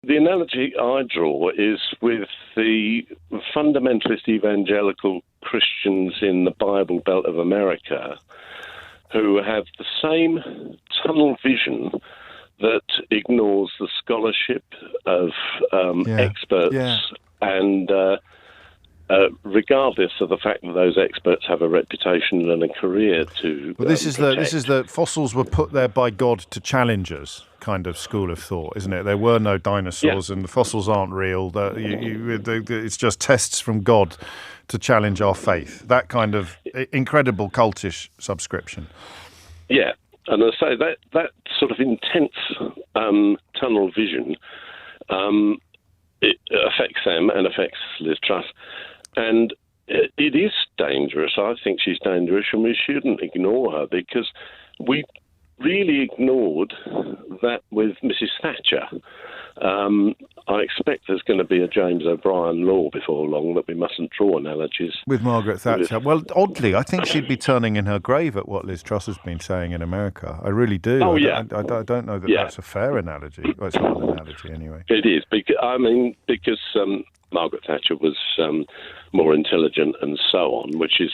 The analogy I draw is with the fundamentalist evangelical Christians in the Bible Belt of America who have the same tunnel vision that ignores the scholarship of experts and regardless of the fact that those experts have a reputation and a career to this is the fossils were put there by God to challenge us kind of school of thought, isn't it? There were no dinosaurs and the fossils aren't real. It's just tests from God to challenge our faith. That kind of incredible cultish subscription. Yeah, and I say that sort of intense tunnel vision it affects them and affects Liz Truss. And it is dangerous. I think she's dangerous, and we shouldn't ignore her because we really ignored that with Mrs. Thatcher. I expect there's going to be a James O'Brien law before long that we mustn't draw analogies. With Margaret Thatcher. Well, oddly, I think she'd be turning in her grave at what Liz Truss has been saying in America. I really do. Oh, I don't know that that's a fair analogy. Well, it's not an analogy anyway. It is. Because Margaret Thatcher was more intelligent and so on, which is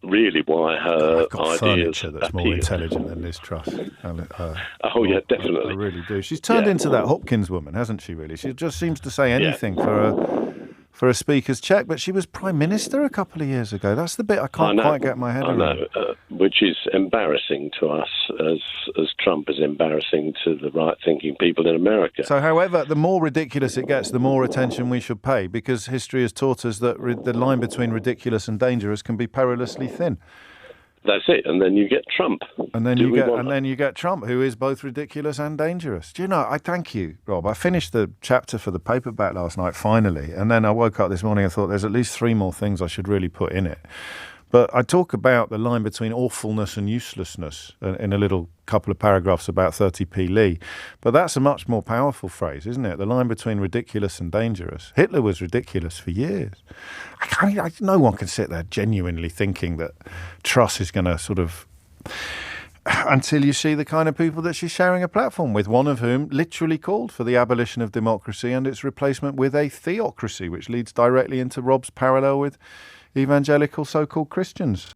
really why her I've got ideas furniture that's appeal. more intelligent than Liz Truss. Yeah, definitely. I really do. She's turned into that Hopkins woman, hasn't she, really? She just seems to say anything for a speaker's check, but she was Prime Minister a couple of years ago. That's the bit I can't quite get my head around. Which is embarrassing to us as Trump is embarrassing to the right-thinking people in America. So, however, the more ridiculous it gets, the more attention we should pay, because history has taught us that the line between ridiculous and dangerous can be perilously thin. That's it, and then you get Trump. And then you get Trump, who is both ridiculous and dangerous. Do you know? I thank you, Rob. I finished the chapter for the paperback last night, finally, and then I woke up this morning and thought there's at least 3 more things I should really put in it. But I talk about the line between awfulness and uselessness in a little couple of paragraphs about 30p Lee. But that's a much more powerful phrase, isn't it? The line between ridiculous and dangerous. Hitler was ridiculous for years. No one can sit there genuinely thinking that Truss is going to sort of... until you see the kind of people that she's sharing a platform with, one of whom literally called for the abolition of democracy and its replacement with a theocracy, which leads directly into Rob's parallel with evangelical so-called Christians.